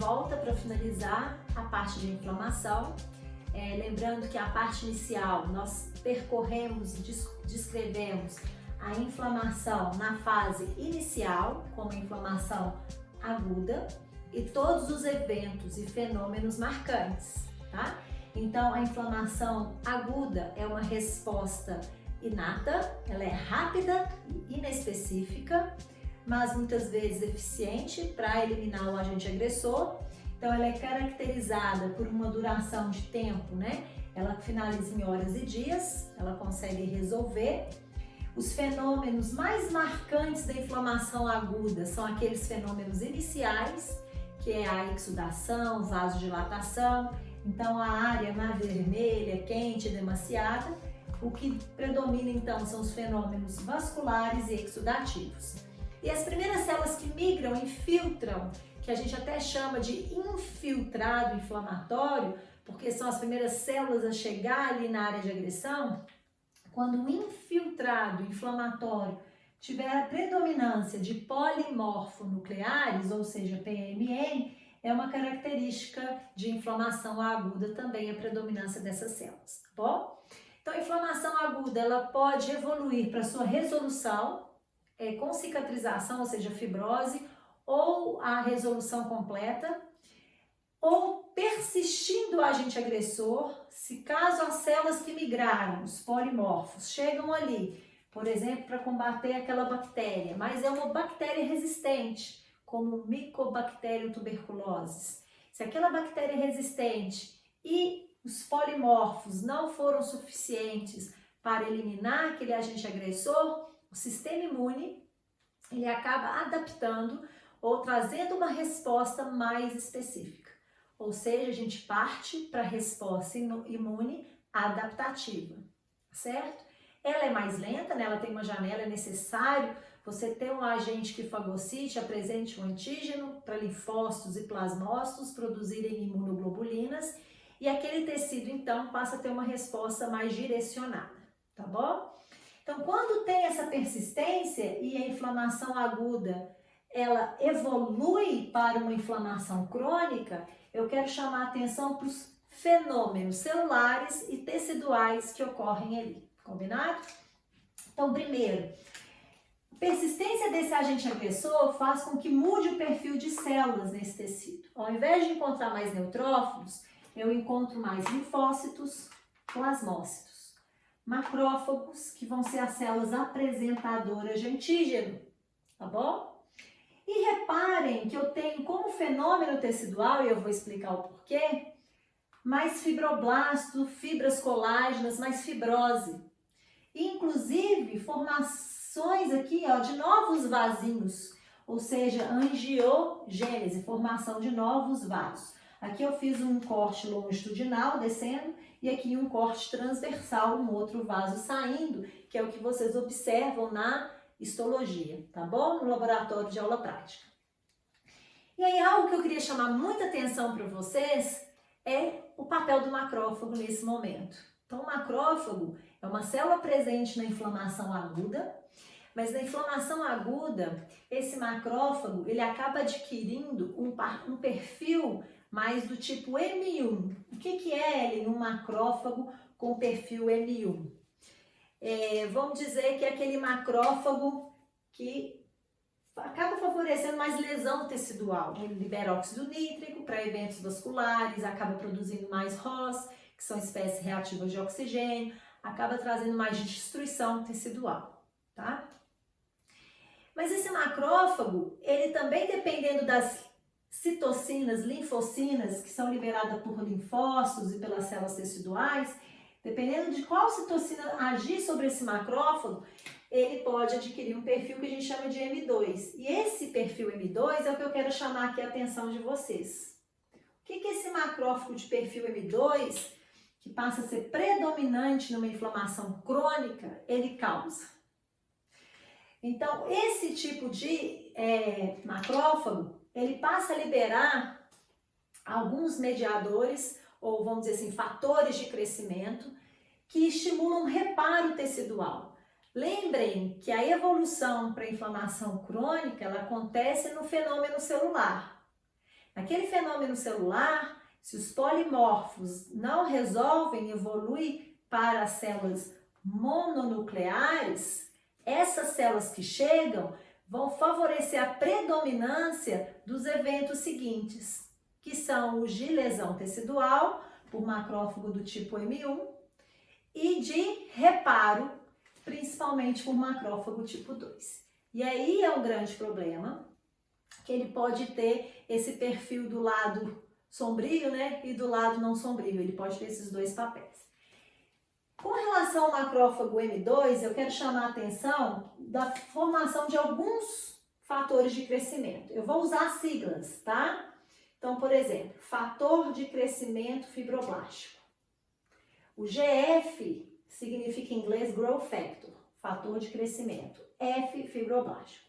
volta para finalizar a parte de inflamação. Lembrando que a parte inicial nós percorremos e descrevemos a inflamação na fase inicial, como a inflamação aguda, e todos os eventos e fenômenos marcantes, tá? Então, a inflamação aguda é uma resposta inata, ela é rápida e inespecífica, mas muitas vezes eficiente para eliminar o agente agressor. Então, ela é caracterizada por uma duração de tempo, né? Ela finaliza em horas e dias, ela consegue resolver. Os fenômenos mais marcantes da inflamação aguda são aqueles fenômenos iniciais, que é a exudação, vasodilatação. Então, a área mais vermelha, quente, demasiada. O que predomina, então, são os fenômenos vasculares e exudativos. E as primeiras células que migram, infiltram, que a gente até chama de infiltrado inflamatório, porque são as primeiras células a chegar ali na área de agressão. Quando o infiltrado inflamatório tiver a predominância de polimorfonucleares, ou seja, PMN, é uma característica de inflamação aguda também a predominância dessas células, tá bom? Então, a inflamação aguda, ela pode evoluir para sua resolução, com cicatrização, ou seja, fibrose, ou a resolução completa, ou persistindo o agente agressor, se caso as células que migraram, os polimorfos, chegam ali, por exemplo, para combater aquela bactéria, mas é uma bactéria resistente, como Mycobacterium tuberculosis. Se aquela bactéria é resistente e os polimorfos não foram suficientes para eliminar aquele agente agressor, o sistema imune ele acaba adaptando ou trazendo uma resposta mais específica. Ou seja, a gente parte para a resposta imune adaptativa, certo? Ela é mais lenta, né? Ela tem uma janela, é necessário você ter um agente que fagocite, apresente um antígeno para linfócitos e plasmócitos produzirem imunoglobulinas e aquele tecido, então, passa a ter uma resposta mais direcionada, tá bom? Então, quando tem essa persistência e a inflamação aguda, ela evolui para uma inflamação crônica, eu quero chamar a atenção para os fenômenos celulares e teciduais que ocorrem ali, combinado? Então, primeiro, a persistência desse agente agressor faz com que mude o perfil de células nesse tecido. Ao invés de encontrar mais neutrófilos, eu encontro mais linfócitos, plasmócitos, macrófagos, que vão ser as células apresentadoras de antígeno, tá bom? E reparem que eu tenho como fenômeno tecidual, e eu vou explicar o porquê, mais fibroblasto, fibras colágenas, mais fibrose. Inclusive, formações aqui, ó, de novos vasinhos, ou seja, angiogênese, formação de novos vasos. Aqui eu fiz um corte longitudinal descendo e aqui um corte transversal, um outro vaso saindo, que é o que vocês observam na histologia, tá bom? No laboratório de aula prática. E aí, algo que eu queria chamar muita atenção para vocês é o papel do macrófago nesse momento. Então, o macrófago é uma célula presente na inflamação aguda, mas na inflamação aguda, esse macrófago, ele acaba adquirindo um perfil mais do tipo M1. O que é ele, um macrófago com perfil M1? Vamos dizer que é aquele macrófago que acaba favorecendo mais lesão tecidual. Ele libera óxido nítrico para eventos vasculares, acaba produzindo mais ROS, que são espécies reativas de oxigênio, acaba trazendo mais destruição tecidual, tá? Mas esse macrófago, ele também, dependendo das citocinas, linfocinas, que são liberadas por linfócitos e pelas células teciduais, dependendo de qual citocina agir sobre esse macrófago, ele pode adquirir um perfil que a gente chama de M2. E esse perfil M2 é o que eu quero chamar aqui a atenção de vocês. O que é esse macrófago de perfil M2, que passa a ser predominante numa inflamação crônica, ele causa? Então, esse tipo de macrófago, ele passa a liberar alguns mediadores, ou vamos dizer assim, fatores de crescimento, que estimulam o reparo tecidual. Lembrem que a evolução para a inflamação crônica, ela acontece no fenômeno celular. Naquele fenômeno celular, se os polimorfos não resolvem evoluir para as células mononucleares, essas células que chegam vão favorecer a predominância dos eventos seguintes, que são os de lesão tecidual, por macrófago do tipo M1, e de reparo, principalmente por macrófago tipo 2. E aí é um grande problema, que ele pode ter esse perfil do lado sombrio, né, e do lado não sombrio, ele pode ter esses dois papéis. Com relação ao macrófago M2, eu quero chamar a atenção da formação de alguns fatores de crescimento. Eu vou usar siglas, tá? Então, por exemplo, fator de crescimento fibroblástico. O GF significa em inglês Growth Factor, fator de crescimento. F, fibroblástico.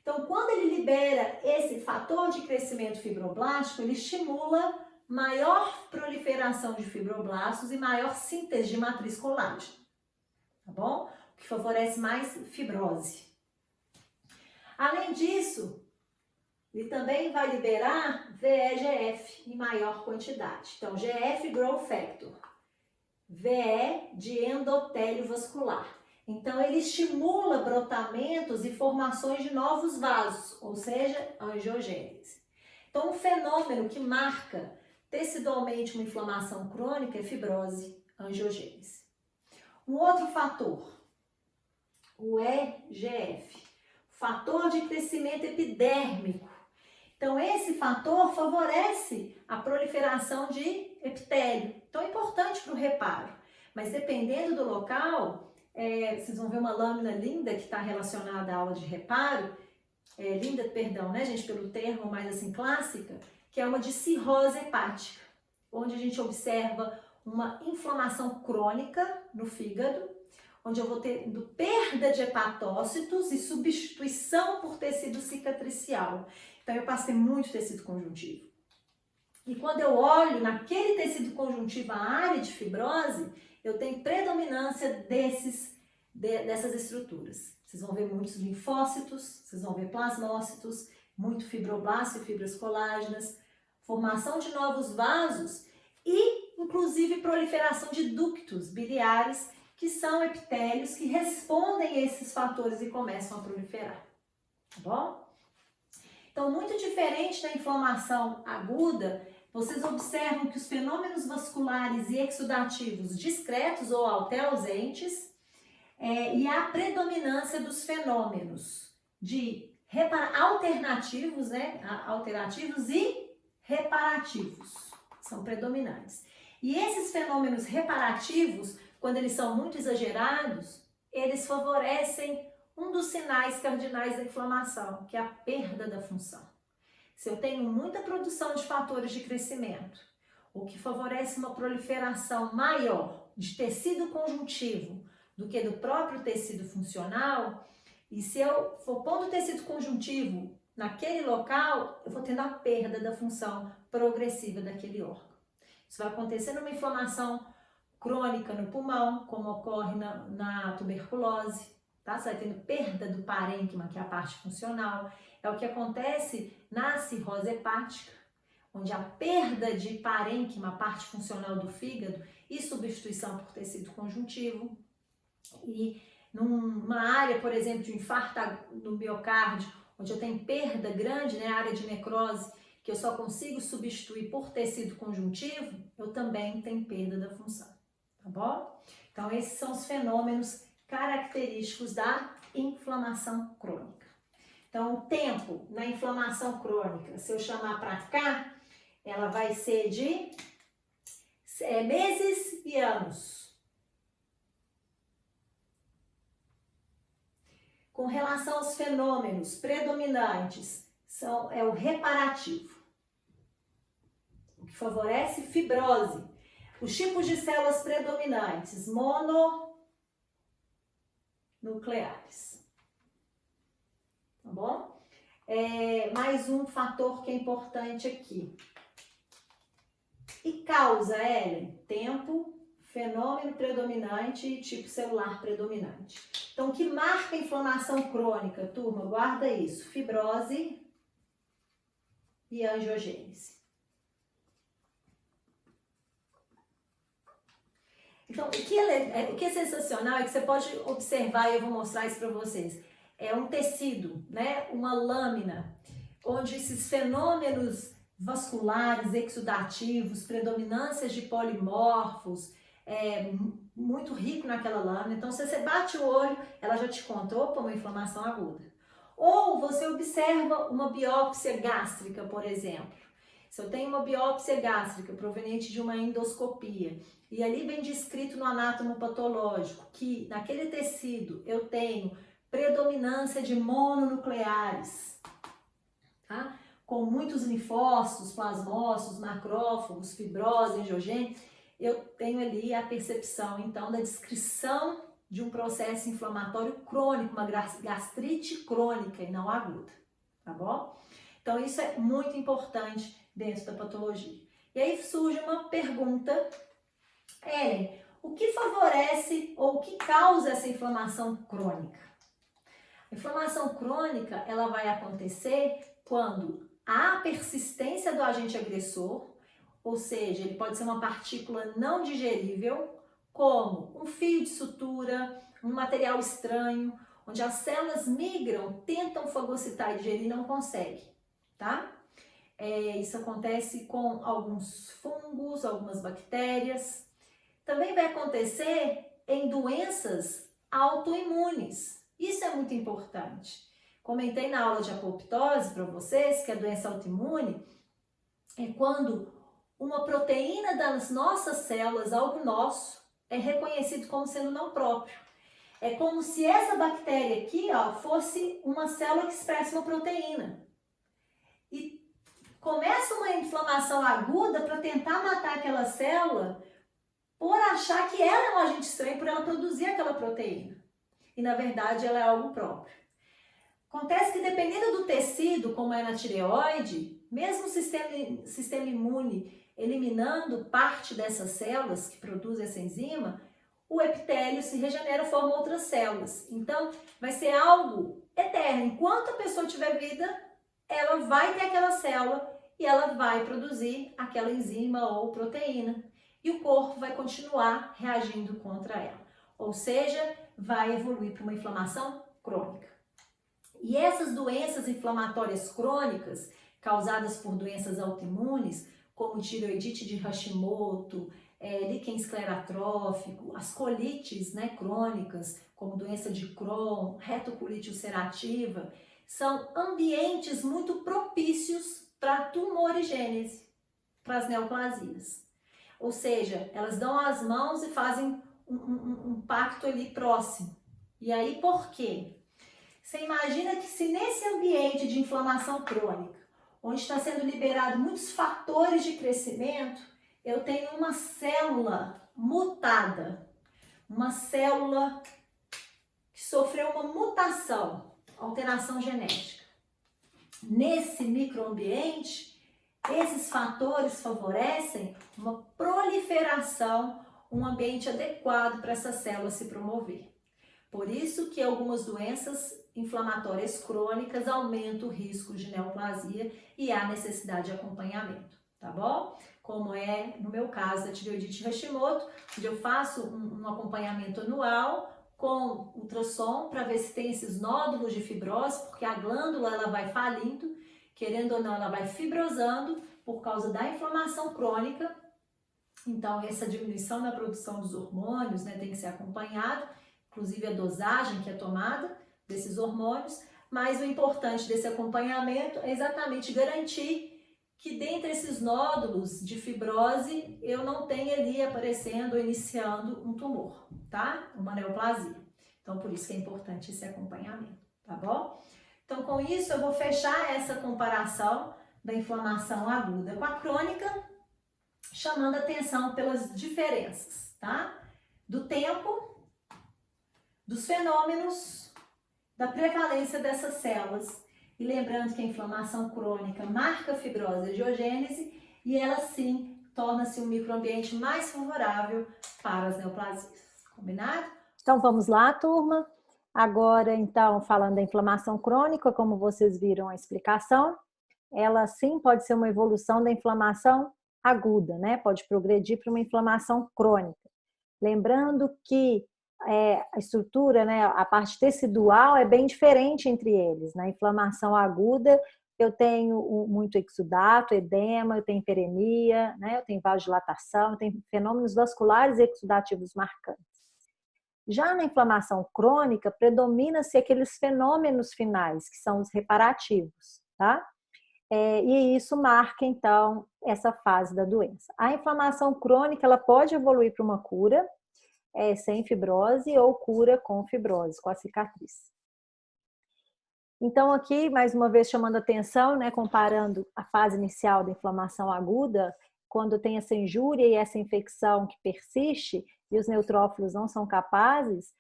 Então, quando ele libera esse fator de crescimento fibroblástico, ele estimula maior proliferação de fibroblastos e maior síntese de matriz colágeno, tá bom? O que favorece mais fibrose. Além disso, ele também vai liberar VEGF em maior quantidade. Então, GF Growth Factor, VE de endotélio vascular. Então, ele estimula brotamentos e formações de novos vasos, ou seja, angiogênese. Então, um fenômeno que marca tecidualmente uma inflamação crônica é fibrose, angiogênese. Um outro fator, o EGF, fator de crescimento epidérmico. Então, esse fator favorece a proliferação de epitélio. Então, é importante para o reparo. Mas, dependendo do local, vocês vão ver uma lâmina linda que está relacionada à aula de reparo. Linda, perdão, né, gente, pelo termo mais assim clássica, que é uma de cirrose hepática, onde a gente observa uma inflamação crônica no fígado, onde eu vou tendo perda de hepatócitos e substituição por tecido cicatricial. Então, eu passei muito tecido conjuntivo. E quando eu olho naquele tecido conjuntivo a área de fibrose, eu tenho predominância dessas estruturas. Vocês vão ver muitos linfócitos, vocês vão ver plasmócitos, muito fibroblasto e fibras colágenas, formação de novos vasos e, inclusive, proliferação de ductos biliares, que são epitélios que respondem a esses fatores e começam a proliferar. Tá bom? Então, muito diferente da inflamação aguda, vocês observam que os fenômenos vasculares e exudativos discretos ou até ausentes, e a predominância dos fenômenos de alternativos, né? Alterativos e reparativos são predominantes. E esses fenômenos reparativos, quando eles são muito exagerados, eles favorecem um dos sinais cardinais da inflamação, que é a perda da função. Se eu tenho muita produção de fatores de crescimento, o que favorece uma proliferação maior de tecido conjuntivo do que do próprio tecido funcional, e se eu for pondo tecido conjuntivo naquele local, eu vou tendo a perda da função progressiva daquele órgão. Isso vai acontecer numa inflamação crônica no pulmão, como ocorre na tuberculose, tá? Você vai tendo perda do parênquima, que é a parte funcional. É o que acontece na cirrose hepática, onde a perda de parênquima, a parte funcional do fígado, e substituição por tecido conjuntivo. E numa área, por exemplo, de infarto no miocárdio, onde eu tenho perda grande, né, área de necrose, que eu só consigo substituir por tecido conjuntivo, eu também tenho perda da função, tá bom? Então, esses são os fenômenos característicos da inflamação crônica. Então, o tempo na inflamação crônica, se eu chamar para cá, ela vai ser de meses e anos. Com relação aos fenômenos predominantes, é o reparativo, o que favorece fibrose. Os tipos de células predominantes, mononucleares. Tá bom? Mais um fator que é importante aqui. E causa, Ellen? Tempo, fenômeno predominante e tipo celular predominante. Então, o que marca a inflamação crônica, turma? Guarda isso. Fibrose, e angiogênese. Então, o que é sensacional é que você pode observar, e eu vou mostrar isso para vocês, é um tecido, né? Uma lâmina, onde esses fenômenos vasculares, exudativos, predominâncias de polimorfos, muito rico naquela lâmina. Então, se você bate o olho, ela já te conta, opa, uma inflamação aguda. Ou você observa uma biópsia gástrica, por exemplo. Se eu tenho uma biópsia gástrica proveniente de uma endoscopia, e ali vem descrito no anátomo patológico que naquele tecido eu tenho predominância de mononucleares, tá? Com muitos linfócitos, plasmócitos, macrófagos, fibrose, angiogênese, eu tenho ali a percepção, então, da descrição de um processo inflamatório crônico, uma gastrite crônica e não aguda, tá bom? Então, isso é muito importante dentro da patologia. E aí surge uma pergunta, Ellen, o que favorece ou o que causa essa inflamação crônica? A inflamação crônica, ela vai acontecer quando há persistência do agente agressor, ou seja, ele pode ser uma partícula não digerível, como um fio de sutura, um material estranho, onde as células migram, tentam fagocitar e digerir e não conseguem, tá? Isso acontece com alguns fungos, algumas bactérias. Também vai acontecer em doenças autoimunes. Isso é muito importante. Comentei na aula de apoptose para vocês que a doença autoimune é quando uma proteína das nossas células, algo nosso, é reconhecido como sendo não próprio. É como se essa bactéria aqui, ó, fosse uma célula que expressa uma proteína. E começa uma inflamação aguda para tentar matar aquela célula por achar que ela é um agente estranho, por ela produzir aquela proteína. E na verdade ela é algo próprio. Acontece que dependendo do tecido, como é na tireoide, mesmo o sistema imune eliminando parte dessas células que produzem essa enzima, o epitélio se regenera e forma outras células. Então vai ser algo eterno. Enquanto a pessoa tiver vida, ela vai ter aquela célula e ela vai produzir aquela enzima ou proteína. E o corpo vai continuar reagindo contra ela. Ou seja, vai evoluir para uma inflamação crônica. E essas doenças inflamatórias crônicas, causadas por doenças autoimunes, como tireoidite de Hashimoto, líquen esclerotrófico, as colites, né, crônicas, como doença de Crohn, retocolite ulcerativa, são ambientes muito propícios para a tumorigênese, para as neoplasias. Ou seja, elas dão as mãos e fazem um pacto ali próximo. E aí, por quê? Você imagina que se nesse ambiente de inflamação crônica, onde está sendo liberado muitos fatores de crescimento, eu tenho uma célula mutada, uma célula que sofreu uma mutação, alteração genética. Nesse microambiente, esses fatores favorecem uma proliferação, um ambiente adequado para essa célula se promover. Por isso que algumas doenças inflamatórias crônicas aumentam o risco de neoplasia e há necessidade de acompanhamento, tá bom? Como é no meu caso da tireoidite Hashimoto, onde eu faço um acompanhamento anual com ultrassom para ver se tem esses nódulos de fibrose, porque a glândula ela vai falindo, querendo ou não, ela vai fibrosando por causa da inflamação crônica. Então, essa diminuição na produção dos hormônios, né, tem que ser acompanhado, inclusive a dosagem que é tomada desses hormônios, mas o importante desse acompanhamento é exatamente garantir que dentre esses nódulos de fibrose eu não tenha ali aparecendo ou iniciando um tumor, tá? Uma neoplasia. Então, por isso que é importante esse acompanhamento, tá bom? Então, com isso, eu vou fechar essa comparação da inflamação aguda com a crônica, chamando atenção pelas diferenças, tá? Do tempo, dos fenômenos, da prevalência dessas células. E lembrando que a inflamação crônica marca a fibrose e a angiogênese e ela sim torna-se um microambiente mais favorável para as neoplasias. Combinado? Então vamos lá, turma. Agora, então, falando da inflamação crônica, como vocês viram a explicação, ela sim pode ser uma evolução da inflamação aguda, né? Pode progredir para uma inflamação crônica. Lembrando que a estrutura, né, a parte tecidual é bem diferente entre eles. Na inflamação aguda, eu tenho muito exudato, edema, eu tenho hiperemia, né, eu tenho vasodilatação, eu tenho fenômenos vasculares exudativos marcantes. Já na inflamação crônica, predomina-se aqueles fenômenos finais, que são os reparativos, tá? E isso marca, então, essa fase da doença. A inflamação crônica, ela pode evoluir para uma cura, sem fibrose ou cura com fibrose, com a cicatriz. Então, aqui, mais uma vez, chamando atenção, né, comparando a fase inicial da inflamação aguda, quando tem essa injúria e essa infecção que persiste e os neutrófilos não são capazes,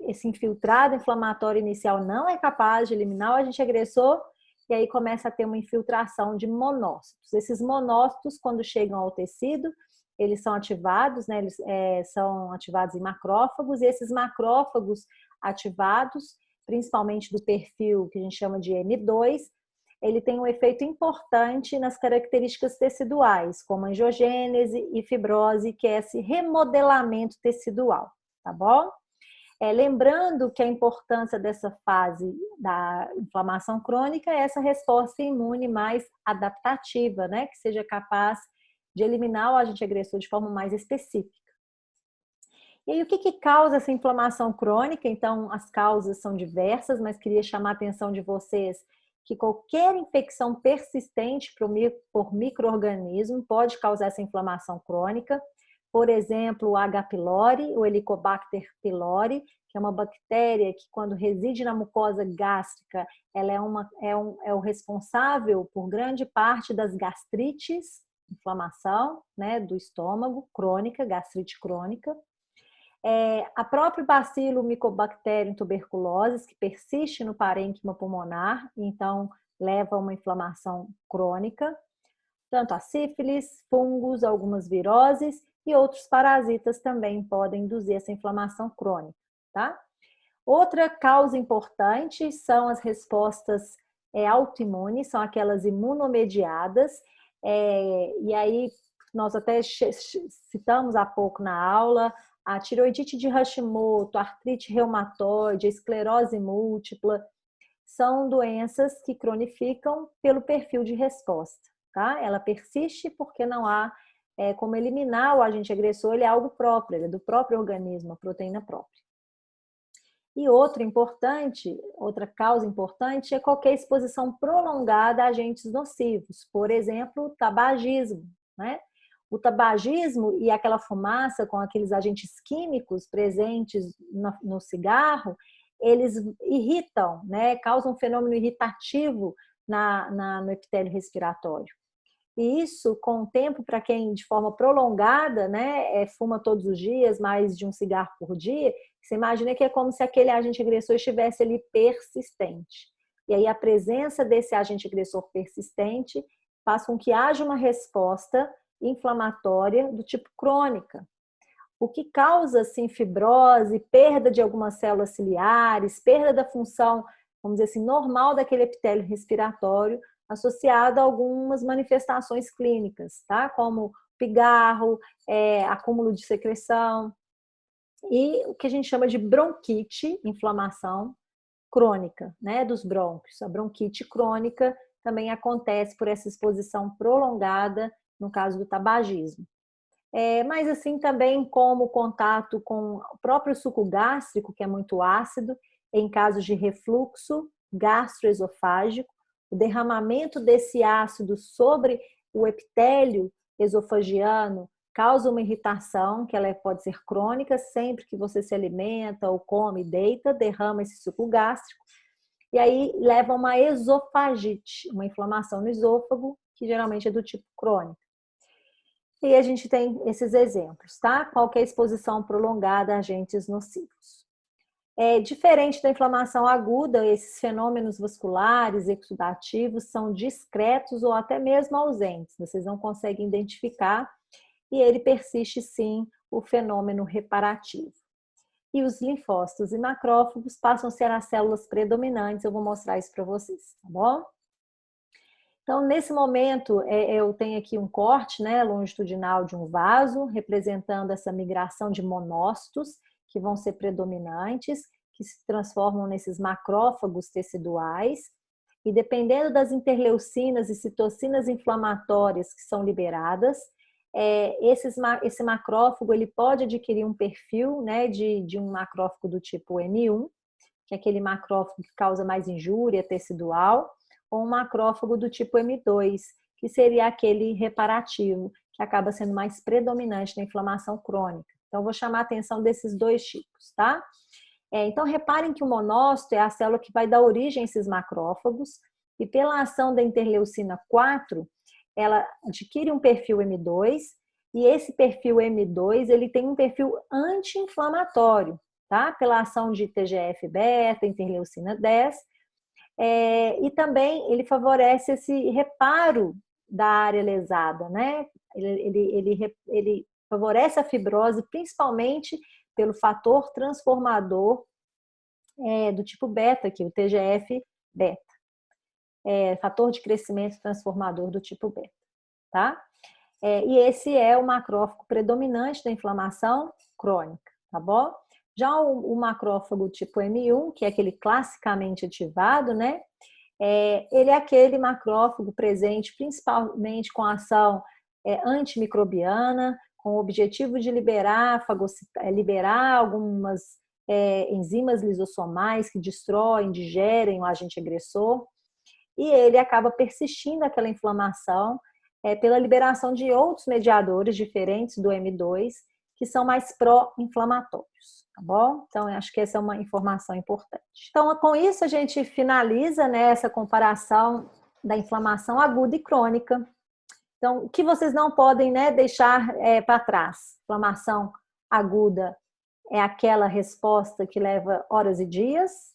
esse infiltrado inflamatório inicial não é capaz de eliminar o agente agressor, e aí começa a ter uma infiltração de monócitos. Esses monócitos, quando chegam ao tecido, eles são ativados, né? Eles são ativados em macrófagos, e esses macrófagos ativados, principalmente do perfil que a gente chama de M2, ele tem um efeito importante nas características teciduais, como angiogênese e fibrose, que é esse remodelamento tecidual, tá bom? Lembrando que a importância dessa fase da inflamação crônica é essa resposta imune mais adaptativa, né? Que seja capaz de eliminar o agente agressor de forma mais específica. E aí, o que causa essa inflamação crônica? Então, as causas são diversas, mas queria chamar a atenção de vocês que qualquer infecção persistente por micro-organismo pode causar essa inflamação crônica. Por exemplo, o H. pylori, o Helicobacter pylori, que é uma bactéria que, quando reside na mucosa gástrica, ela é o responsável por grande parte das gastrites, inflamação, né, do estômago, crônica, gastrite crônica. A própria bacilo Mycobacterium tuberculosis, que persiste no parênquima pulmonar, então leva a uma inflamação crônica. Tanto a sífilis, fungos, algumas viroses e outros parasitas também podem induzir essa inflamação crônica, tá? Outra causa importante são as respostas autoimunes, são aquelas imunomediadas, e aí nós até citamos há pouco na aula a tireoidite de Hashimoto, a artrite reumatoide, a esclerose múltipla, são doenças que cronificam pelo perfil de resposta, tá? Ela persiste porque não há como eliminar o agente agressor, ele é algo próprio, ele é do próprio organismo, a proteína própria. E outra causa importante é qualquer exposição prolongada a agentes nocivos, por exemplo, o tabagismo, né? O tabagismo e aquela fumaça com aqueles agentes químicos presentes no cigarro, eles irritam, né? Causam um fenômeno irritativo no epitélio respiratório. E isso, com o tempo, para quem de forma prolongada, né, fuma todos os dias, mais de um cigarro por dia, você imagina que é como se aquele agente agressor estivesse ali persistente. E aí a presença desse agente agressor persistente faz com que haja uma resposta inflamatória do tipo crônica, o que causa assim fibrose, perda de algumas células ciliares, perda da função, vamos dizer assim, normal daquele epitélio respiratório, associado a algumas manifestações clínicas, tá? Como pigarro, acúmulo de secreção e o que a gente chama de bronquite, inflamação crônica, né, dos brônquios. A bronquite crônica também acontece por essa exposição prolongada, no caso do tabagismo. Mas assim também como o contato com o próprio suco gástrico, que é muito ácido, em casos de refluxo gastroesofágico, o derramamento desse ácido sobre o epitélio esofagiano causa uma irritação, que ela pode ser crônica, sempre que você se alimenta ou come, deita, derrama esse suco gástrico, e aí leva a uma esofagite, uma inflamação no esôfago, que geralmente é do tipo crônico. E a gente tem esses exemplos, tá? Qualquer exposição prolongada a agentes nocivos. Diferente da inflamação aguda, esses fenômenos vasculares, exudativos, são discretos ou até mesmo ausentes. Vocês não conseguem identificar e ele persiste sim o fenômeno reparativo. E os linfócitos e macrófagos passam a ser as células predominantes, eu vou mostrar isso para vocês, tá bom? Então, nesse momento, eu tenho aqui um corte, né, longitudinal de um vaso, representando essa migração de monócitos, que vão ser predominantes, que se transformam nesses macrófagos teciduais. E dependendo das interleucinas e citocinas inflamatórias que são liberadas, esse macrófago ele pode adquirir um perfil, né, de um macrófago do tipo M1, que é aquele macrófago que causa mais injúria tecidual, ou um macrófago do tipo M2, que seria aquele reparativo, que acaba sendo mais predominante na inflamação crônica. Então, vou chamar a atenção desses dois tipos, tá? Então, reparem que o monócito é a célula que vai dar origem a esses macrófagos, e pela ação da interleucina 4, ela adquire um perfil M2, e esse perfil M2, ele tem um perfil anti-inflamatório, tá? Pela ação de TGF-beta, interleucina 10, e também ele favorece esse reparo da área lesada, né? Ele favorece a fibrose, principalmente pelo fator transformador do tipo beta, aqui, o TGF-beta. Fator de crescimento transformador do tipo beta, tá? E esse é o macrófago predominante da inflamação crônica, tá bom? Já o macrófago tipo M1, que é aquele classicamente ativado, né? Ele é aquele macrófago presente principalmente com ação antimicrobiana, com o objetivo de liberar algumas enzimas lisossomais que destroem, digerem o agente agressor, e ele acaba persistindo aquela inflamação pela liberação de outros mediadores diferentes do M2, que são mais pró-inflamatórios, tá bom? Então, eu acho que essa é uma informação importante. Então, com isso, a gente finaliza, né, essa comparação da inflamação aguda e crônica. Então, o que vocês não podem, né, deixar para trás? Inflamação aguda é aquela resposta que leva horas e dias,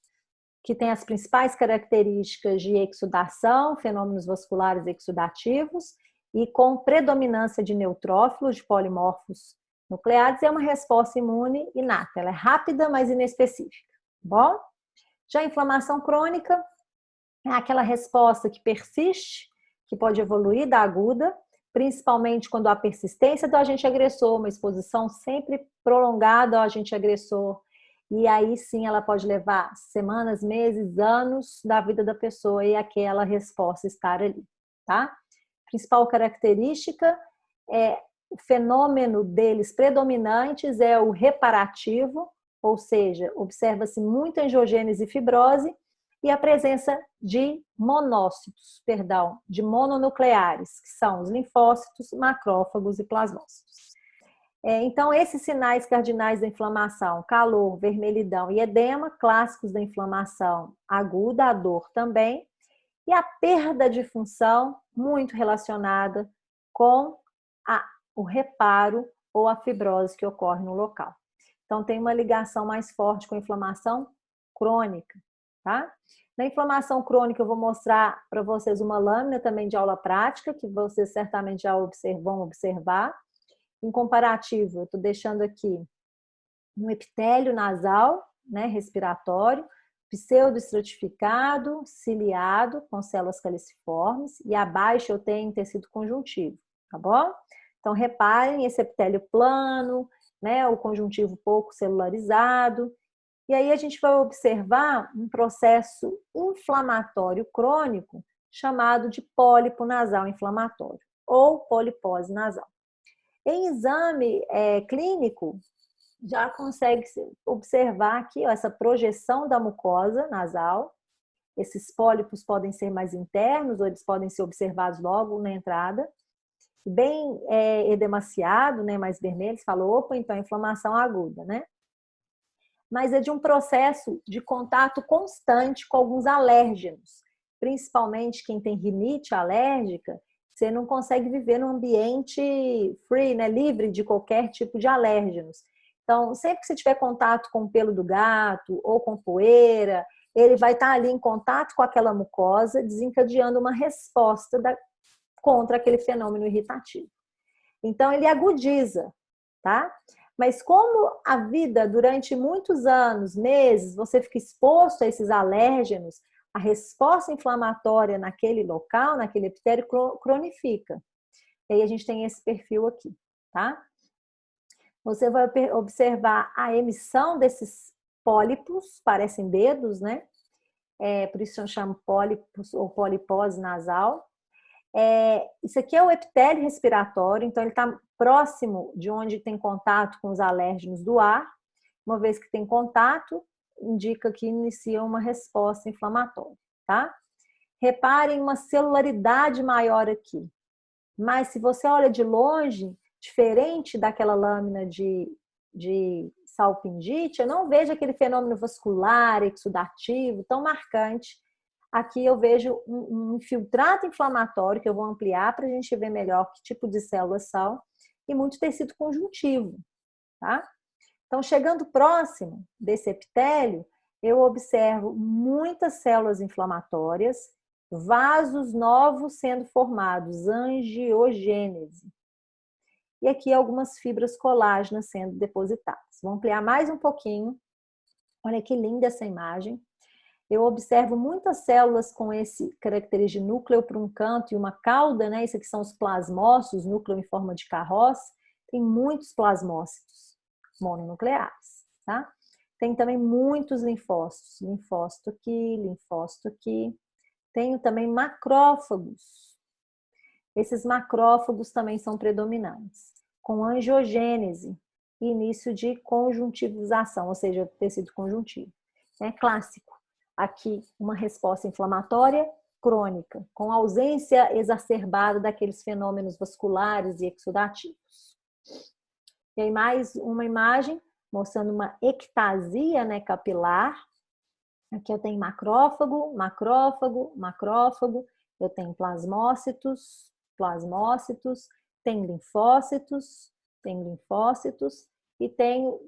que tem as principais características de exudação, fenômenos vasculares exudativos, e com predominância de neutrófilos, de polimorfos nucleares, é uma resposta imune inata. Ela é rápida, mas inespecífica. Bom? Já a inflamação crônica é aquela resposta que persiste, que pode evoluir da aguda, principalmente quando há persistência do agente agressor, uma exposição sempre prolongada ao agente agressor, e aí sim ela pode levar semanas, meses, anos da vida da pessoa e aquela resposta estar ali, tá? Principal característica o fenômeno deles predominantes é o reparativo, ou seja, observa-se muita angiogênese e fibrose, e a presença de de mononucleares, que são os linfócitos, macrófagos e plasmócitos. Então, esses sinais cardinais da inflamação, calor, vermelhidão e edema, clássicos da inflamação aguda, a dor também, e a perda de função, muito relacionada com o reparo ou a fibrose que ocorre no local. Então, tem uma ligação mais forte com a inflamação crônica, tá? Na inflamação crônica, eu vou mostrar para vocês uma lâmina também de aula prática, que vocês certamente já vão observar. Em comparativo, eu estou deixando aqui um epitélio nasal, né, respiratório, pseudoestratificado, ciliado, com células caliciformes, e abaixo eu tenho tecido conjuntivo, tá bom? Então, reparem esse epitélio plano, né, o conjuntivo pouco celularizado, e aí a gente vai observar um processo inflamatório crônico chamado de pólipo nasal inflamatório, ou polipose nasal. Em exame clínico, já consegue observar aqui essa projeção da mucosa nasal. Esses pólipos podem ser mais internos ou eles podem ser observados logo na entrada. Bem edemaciado, né, mais vermelho, você fala, opa, então é inflamação aguda, né? Mas é de um processo de contato constante com alguns alérgenos, principalmente quem tem rinite alérgica, você não consegue viver num ambiente free, né, livre de qualquer tipo de alérgenos. Então, sempre que você tiver contato com o pelo do gato ou com poeira, ele vai estar ali em contato com aquela mucosa, desencadeando uma resposta contra aquele fenômeno irritativo. Então, ele agudiza, tá? Mas como a vida, durante muitos anos, meses, você fica exposto a esses alérgenos, a resposta inflamatória naquele local, naquele epitélio, cronifica. E aí a gente tem esse perfil aqui, tá? Você vai observar a emissão desses pólipos, parecem dedos, né? Por isso eu chamo pólipos ou polipose nasal. Isso aqui é o epitélio respiratório, então ele está próximo de onde tem contato com os alérgenos do ar. Uma vez que tem contato, indica que inicia uma resposta inflamatória, tá? Reparem uma celularidade maior aqui. Mas se você olha de longe, diferente daquela lâmina de salpingite, eu não vejo aquele fenômeno vascular, exudativo, tão marcante. Aqui eu vejo um infiltrado inflamatório, que eu vou ampliar para a gente ver melhor que tipo de células são, e muito tecido conjuntivo, tá? Então, chegando próximo desse epitélio, eu observo muitas células inflamatórias, vasos novos sendo formados, angiogênese. E aqui algumas fibras colágenas sendo depositadas. Vou ampliar mais um pouquinho. Olha que linda essa imagem. Eu observo muitas células com esse característica de núcleo para um canto e uma cauda, né? Isso aqui são os plasmócitos, núcleo em forma de carroça. Tem muitos plasmócitos mononucleares, tá? Tem também muitos linfócitos, linfócito aqui. Tenho também macrófagos. Esses macrófagos também são predominantes, com angiogênese e início de conjuntivização, ou seja, tecido conjuntivo. É clássico. Aqui, uma resposta inflamatória crônica, com ausência exacerbada daqueles fenômenos vasculares e exudativos. E aí, mais uma imagem mostrando uma ectasia, né, capilar. Aqui eu tenho macrófago, eu tenho plasmócitos, tem linfócitos, e tenho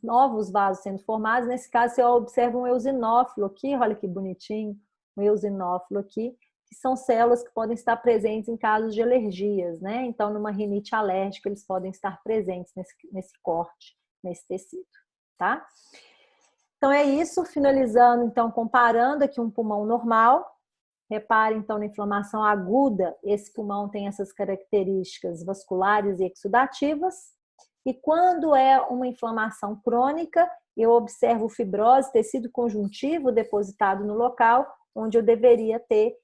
novos vasos sendo formados. Nesse caso, eu observo um eosinófilo aqui, olha que bonitinho, um eosinófilo aqui, que são células que podem estar presentes em casos de alergias, né? Então, numa rinite alérgica, eles podem estar presentes nesse corte, nesse tecido, tá? Então, é isso, finalizando, então, comparando aqui um pulmão normal. Repare, então, na inflamação aguda, esse pulmão tem essas características vasculares e exudativas. E quando é uma inflamação crônica, eu observo fibrose, tecido conjuntivo depositado no local, onde eu deveria ter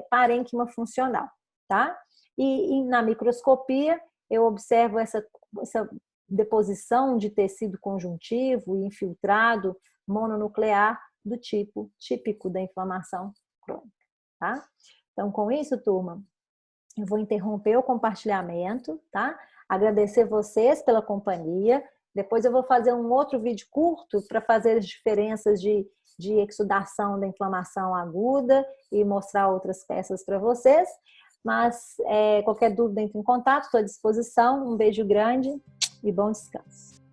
parênquima funcional, tá? E na microscopia, eu observo essa deposição de tecido conjuntivo e infiltrado mononuclear do tipo típico da inflamação crônica, tá? Então, com isso, turma, eu vou interromper o compartilhamento, tá? Agradecer vocês pela companhia. Depois eu vou fazer um outro vídeo curto para fazer as diferenças de exudação da inflamação aguda e mostrar outras peças para vocês. Mas qualquer dúvida, entre em contato, estou à disposição. Um beijo grande e bom descanso.